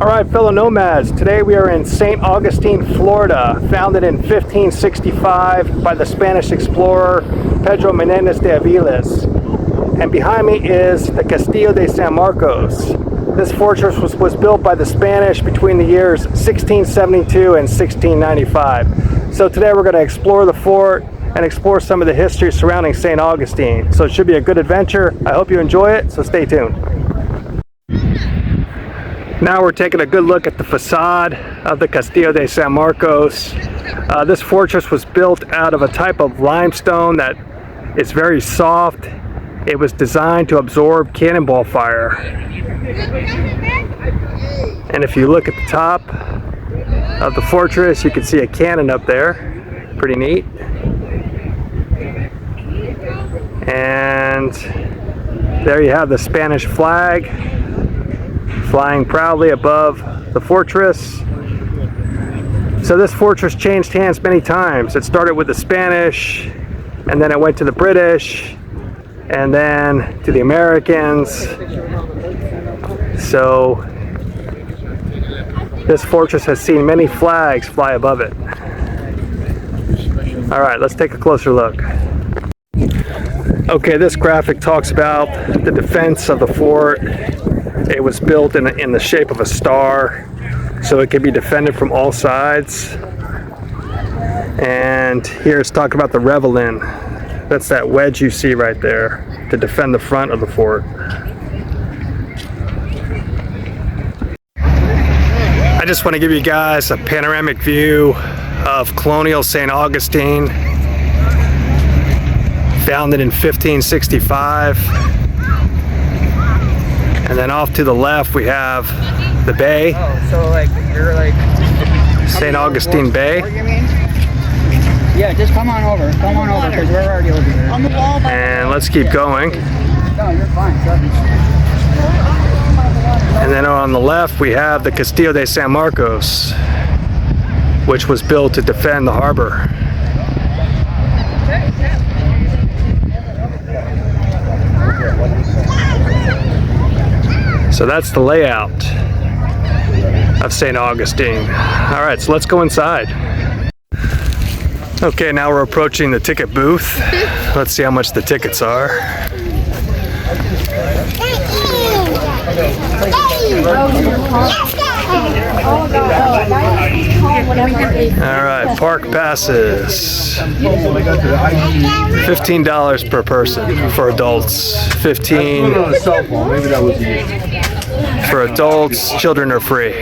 Alright, fellow nomads, today we are in St. Augustine, Florida, founded in 1565 by the Spanish explorer Pedro Menendez de Aviles. And behind me is the Castillo de San Marcos. This fortress was built by the Spanish between the years 1672 and 1695. So today we're going to explore the fort and explore some of the history surrounding St. Augustine. So it should be a good adventure. I hope you enjoy it, so stay tuned. Now we're taking a good look at the facade of the Castillo de San Marcos. This fortress was built out of a type of limestone that is very soft. It was designed to absorb cannonball fire. And if you look at the top of the fortress, you can see a cannon up there. Pretty neat. And there you have the Spanish flag flying proudly above the fortress. So this fortress changed hands many times. It started with the Spanish, and then it went to the British, and then to the Americans. So this fortress has seen many flags fly above it. All right, let's take a closer look. Okay, this graphic talks about the defense of the fort. It was built in the shape of a star, so it could be defended from all sides. And here it's talking about the ravelin. That's that wedge you see right there to defend the front of the fort. I just want to give you guys a panoramic view of colonial St. Augustine, founded in 1565. And then off to the left we have the bay. Oh, so like you're like St. Augustine Bay. Yeah, just come on over because we're already over here. On the wall. And let's keep going. No, you're fine. And then on the left we have the Castillo de San Marcos, which was built to defend the harbor. So that's the layout of St. Augustine. All right, so let's go inside. Okay, now we're approaching the ticket booth. Let's see how much the tickets are. All right, park passes. $15 per person for adults. $15 for adults. Children are free.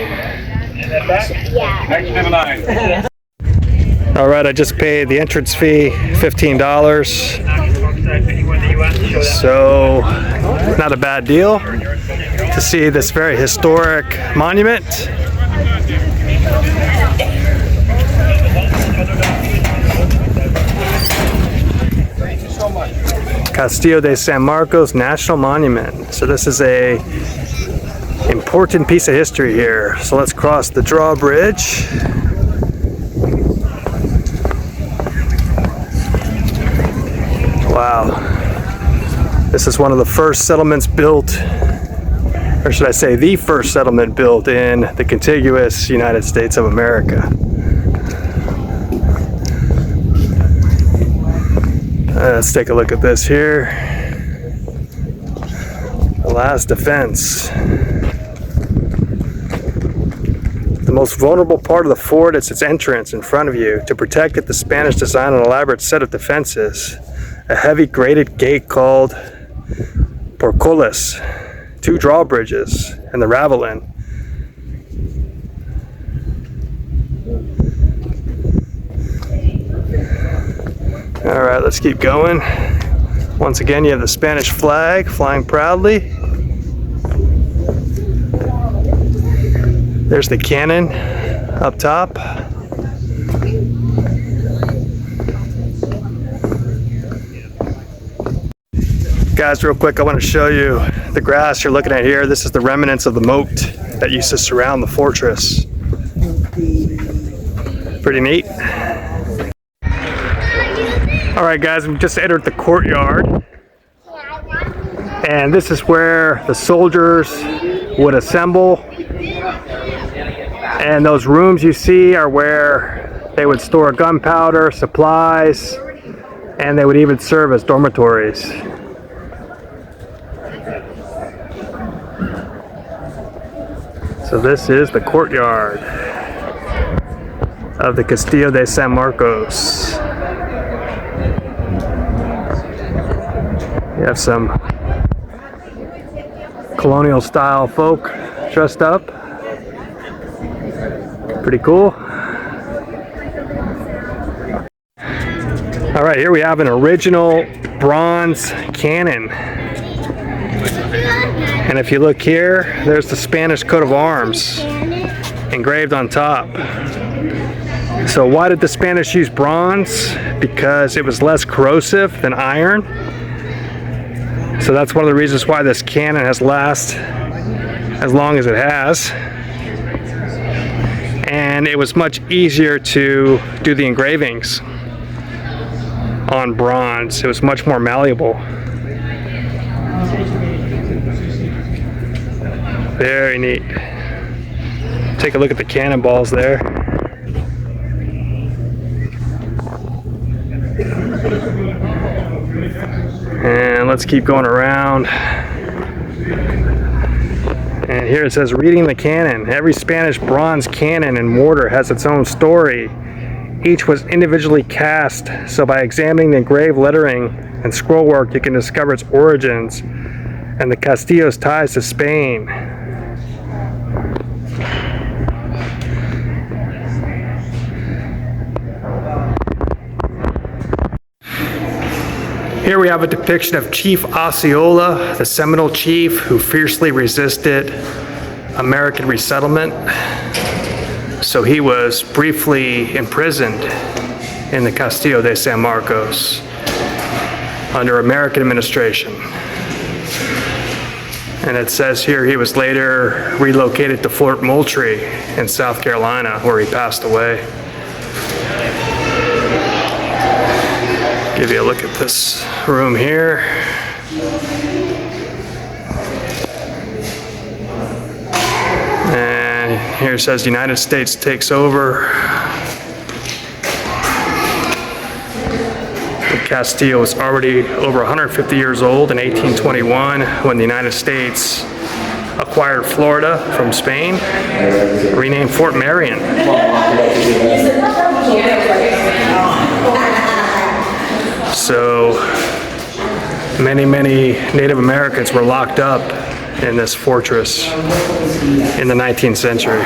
All right, I just paid the entrance fee, $15. So, not a bad deal to see this very historic monument. Castillo de San Marcos National Monument. So this is a important piece of history here. So let's cross the drawbridge. Wow. This is one of the first settlements built, or should I say the first settlement built in the contiguous United States of America. Let's take a look at this here. The last defense. The most vulnerable part of the fort is its entrance in front of you. To protect it, the Spanish designed an elaborate set of defenses. A heavy grated gate called portcullis, 2 drawbridges, and the ravelin. All right, let's keep going. Once again, you have the Spanish flag flying proudly. There's the cannon up top. Guys, real quick, I want to show you the grass you're looking at here. This is the remnants of the moat that used to surround the fortress. Pretty neat. All right, guys, we just entered the courtyard. And this is where the soldiers would assemble And those rooms you see are where they would store gunpowder, supplies, and they would even serve as dormitories. So this is the courtyard of the Castillo de San Marcos. You have some colonial style folk dressed up. Pretty cool. All right, here we have an original bronze cannon. And if you look here, there's the Spanish coat of arms engraved on top. So why did the Spanish use bronze? Because it was less corrosive than iron. So that's one of the reasons why this cannon has lasted as long as it has. And it was much easier to do the engravings on bronze. It was much more malleable. Very neat. Take a look at the cannonballs there. And let's keep going around. And here it says, reading the cannon. Every Spanish bronze cannon and mortar has its own story. Each was individually cast, so by examining the engraved lettering and scrollwork, you can discover its origins and the Castillo's ties to Spain. Here we have a depiction of Chief Osceola, the Seminole chief who fiercely resisted American resettlement. So he was briefly imprisoned in the Castillo de San Marcos under American administration. And it says here he was later relocated to Fort Moultrie in South Carolina, where he passed away. Give you a look at this room here. And here it says United States takes over. The Castillo was already over 150 years old in 1821 when the United States acquired Florida from Spain, renamed Fort Marion. So many Native Americans were locked up in this fortress in the 19th century.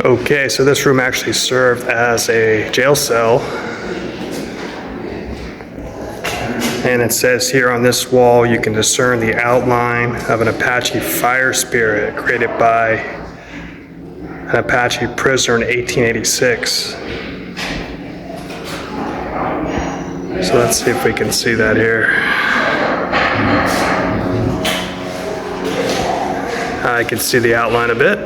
Okay, so this room actually served as a jail cell. And it says here on this wall you can discern the outline of an Apache fire spirit created by an Apache prisoner in 1886. So let's see if we can see that here. I can see the outline a bit.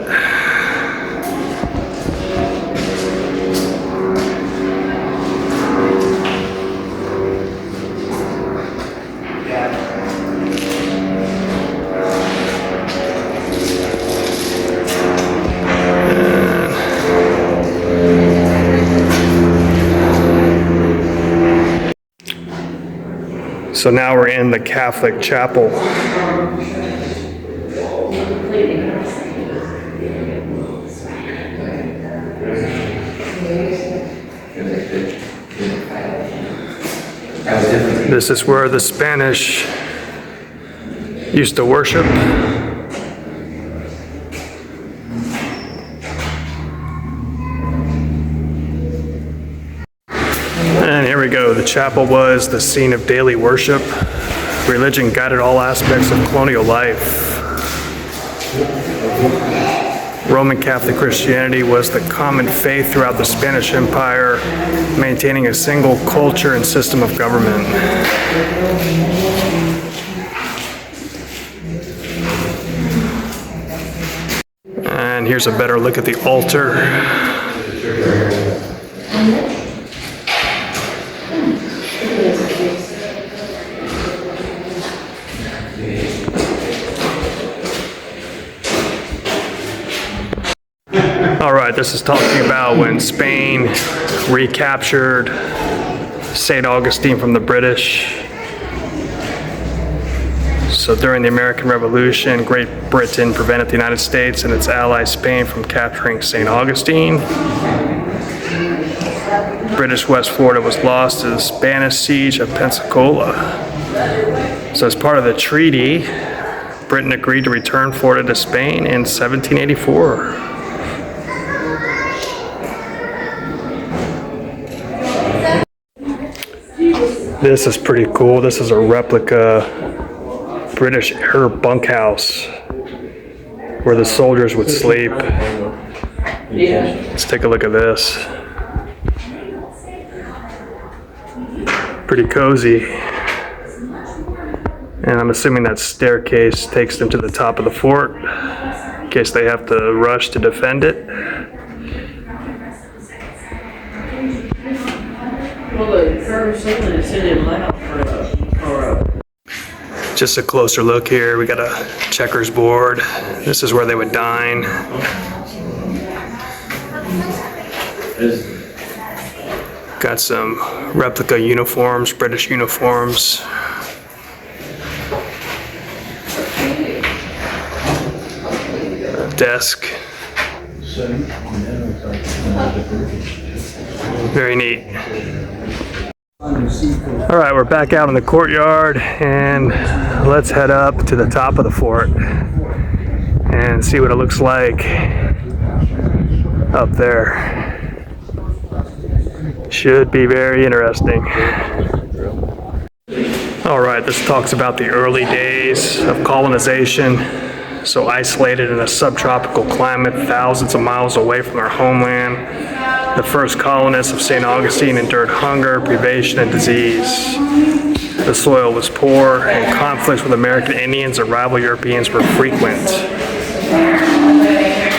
So now we're in the Catholic chapel. This is where the Spanish used to worship. And here we go. The chapel was the scene of daily worship. Religion guided all aspects of colonial life. Roman Catholic Christianity was the common faith throughout the Spanish Empire, maintaining a single culture and system of government. And here's a better look at the altar. All right, this is talking about when Spain recaptured St. Augustine from the British. So during the American Revolution, Great Britain prevented the United States and its ally Spain from capturing St. Augustine. British West Florida was lost to the Spanish siege of Pensacola. So as part of the treaty, Britain agreed to return Florida to Spain in 1784. This is pretty cool. This is a replica British air bunkhouse where the soldiers would sleep. Let's take a look at this. Pretty cozy. And I'm assuming that staircase takes them to the top of the fort in case they have to rush to defend it. Just a closer look here. We got a checkers board. This is where they would dine. Got some replica uniforms, British uniforms. Desk. Very neat. All right, we're back out in the courtyard and let's head up to the top of the fort and see what it looks like up there. Should be very interesting. All right, this talks about the early days of colonization. So isolated in a subtropical climate, thousands of miles away from their homeland, the first colonists of St. Augustine endured hunger, privation, and disease. The soil was poor, and conflicts with American Indians and rival Europeans were frequent.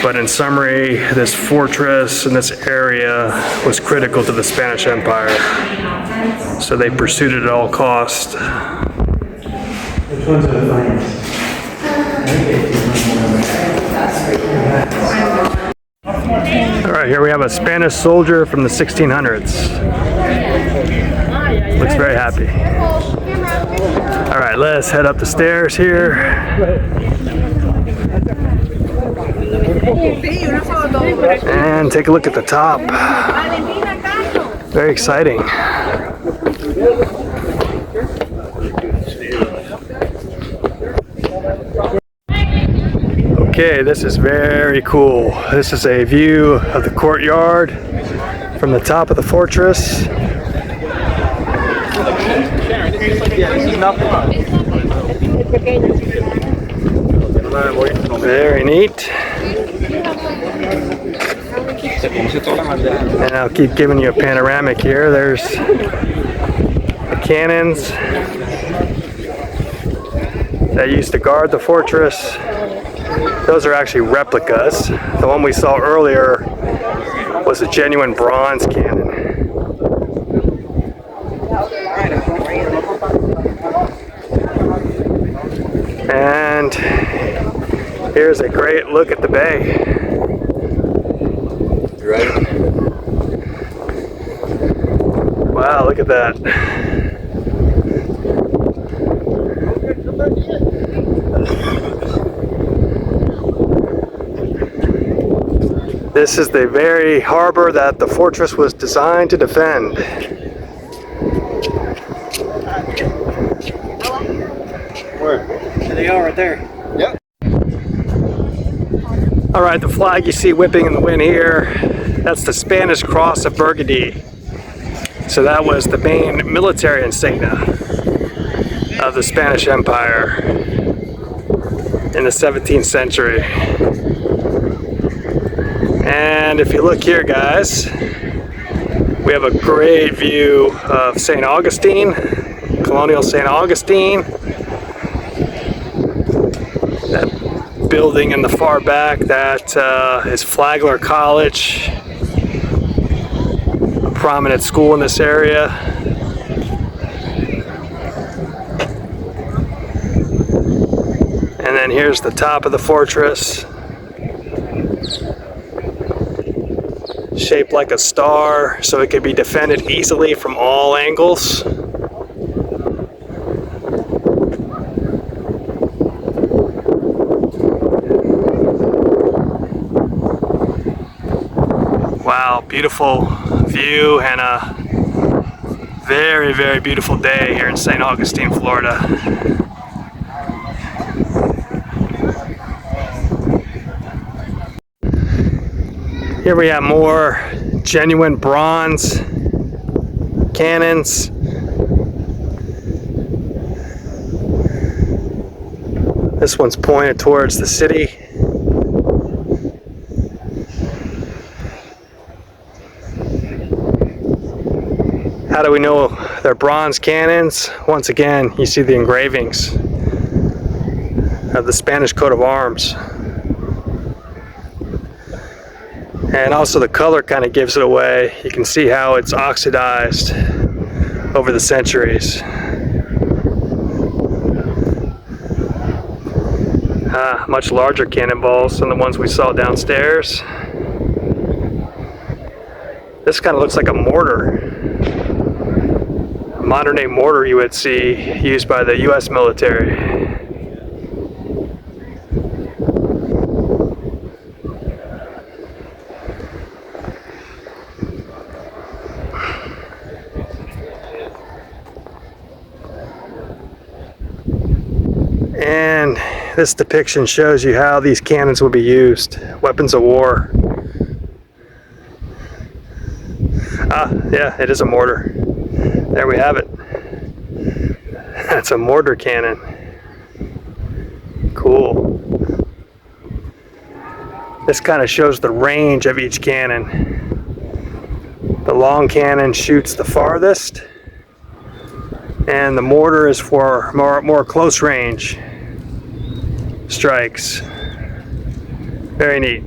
But in summary, this fortress in this area was critical to the Spanish Empire, so they pursued it at all costs. Which ones are the finest? All right, here we have a Spanish soldier from the 1600s. Looks very happy. All right, let's head up the stairs here. And take a look at the top. Very exciting. Okay, this is very cool. This is a view of the courtyard from the top of the fortress. Very neat. And I'll keep giving you a panoramic here. There's the cannons that used to guard the fortress. Those are actually replicas. The one we saw earlier was a genuine bronze cannon. And here's a great look at the bay. Right. Wow, look at that. This is the very harbor that the fortress was designed to defend. Where? There they are right there. Yep. All right, the flag you see whipping in the wind here, that's the Spanish Cross of Burgundy. So that was the main military insignia of the Spanish Empire in the 17th century. And if you look here, guys, we have a great view of St. Augustine, colonial St. Augustine. That building in the far back, that is Flagler College, a prominent school in this area. And then here's the top of the fortress. Shaped like a star, so it can be defended easily from all angles. Wow, beautiful view and a very, very beautiful day here in St. Augustine, Florida. Here we have more genuine bronze cannons. This one's pointed towards the city. How do we know they're bronze cannons? Once again, you see the engravings of the Spanish coat of arms. And also the color kind of gives it away. You can see how it's oxidized over the centuries. Much larger cannonballs than the ones we saw downstairs. This kind of looks like a mortar. A modern day mortar you would see used by the US military. And this depiction shows you how these cannons would be used. Weapons of war. Yeah, it is a mortar. There we have it. That's a mortar cannon. Cool. This kind of shows the range of each cannon. The long cannon shoots the farthest, and the mortar is for more close range strikes. Very neat.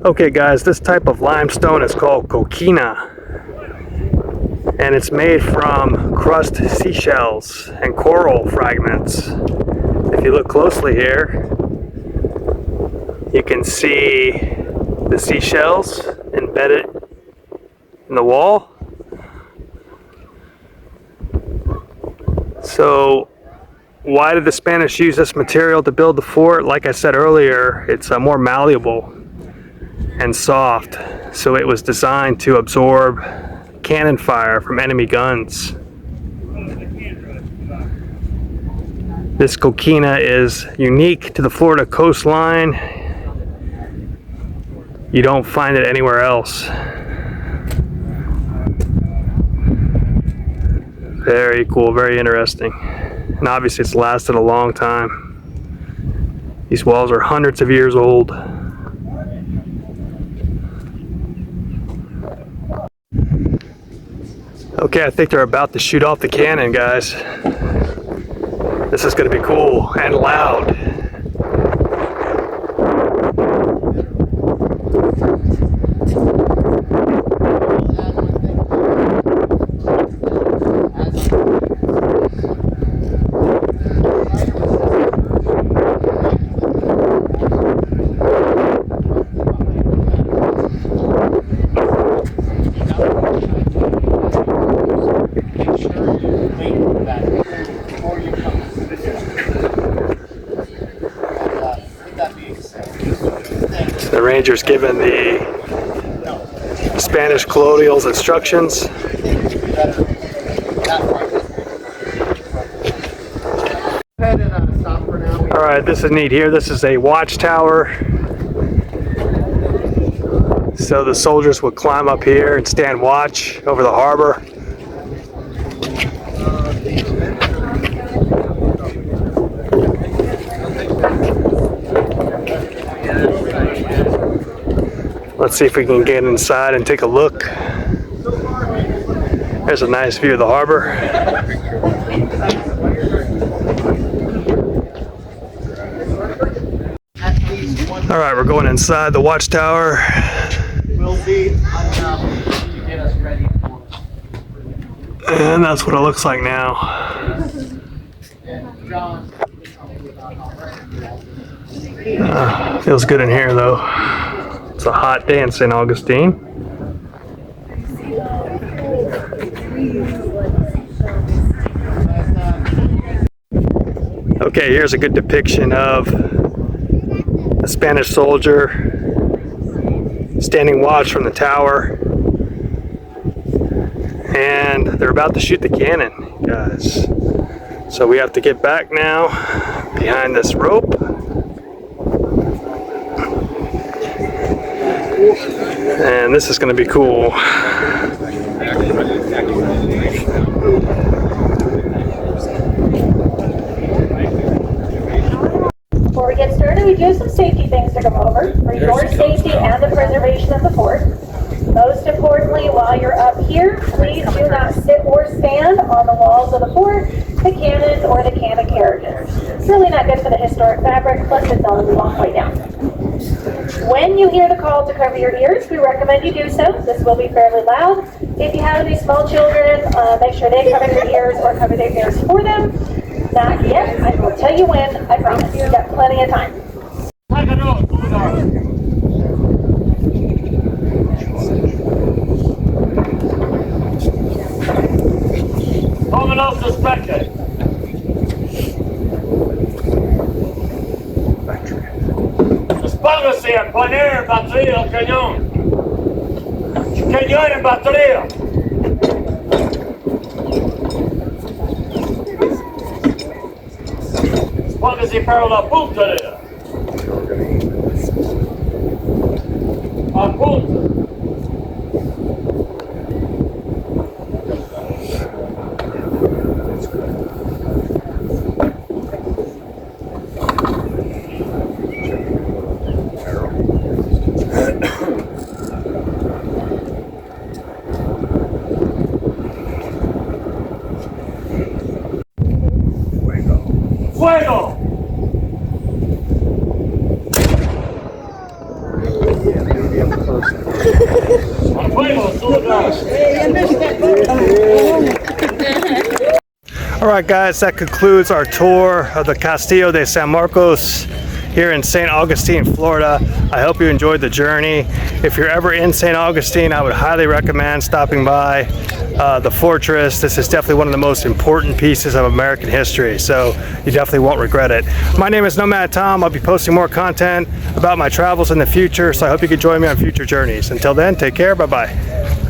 Okay guys, this type of limestone is called coquina, and it's made from crushed seashells and coral fragments. If you look closely here, you can see the seashells embedded in the wall. So why did the Spanish use this material to build the fort? Like I said earlier, it's more malleable and soft, so it was designed to absorb cannon fire from enemy guns. This coquina is unique to the Florida coastline. You don't find it anywhere else. Very cool, very interesting. And obviously it's lasted a long time. These walls are hundreds of years old. Okay, I think they're about to shoot off the cannon, guys. This is going to be cool and loud. The Rangers given the Spanish colonials instructions. Alright, this is neat here. This is a watchtower. So the soldiers would climb up here and stand watch over the harbor. Let's see if we can get inside and take a look. There's a nice view of the harbor. All right, we're going inside the watchtower. And that's what it looks like now. Feels good in here though. It's a hot day in St. Augustine. Okay, here's a good depiction of a Spanish soldier standing watch from the tower. And they're about to shoot the cannon, guys. So we have to get back now behind this rope. And this is going to be cool. Before we get started, we do have some safety things to go over for your safety and the preservation of the fort. Most importantly, while you're up here, please do not sit or stand on the walls of the fort, the cannons, or the cannon carriages. It's really not good for the historic fabric, plus it's only a long way down. When you hear the call to cover your ears, we recommend you do so. This will be fairly loud. If you have any small children, make sure they cover their ears or cover their ears for them. Not yet. I will tell you when. I promise. You've got plenty of time. Coming suspected. Dispóngase a poner batería al cañón. Cañón en batería. Dispóngase para la puntería. Apunta. Fuego! All right, guys, that concludes our tour of the Castillo de San Marcos here in St. Augustine, Florida. I hope you enjoyed the journey. If you're ever in St. Augustine, I would highly recommend stopping by the fortress. This is definitely one of the most important pieces of American history, so you definitely won't regret it. My name is Nomad Tom. I'll be posting more content about my travels in the future, so I hope you can join me on future journeys. Until then, take care. Bye-bye.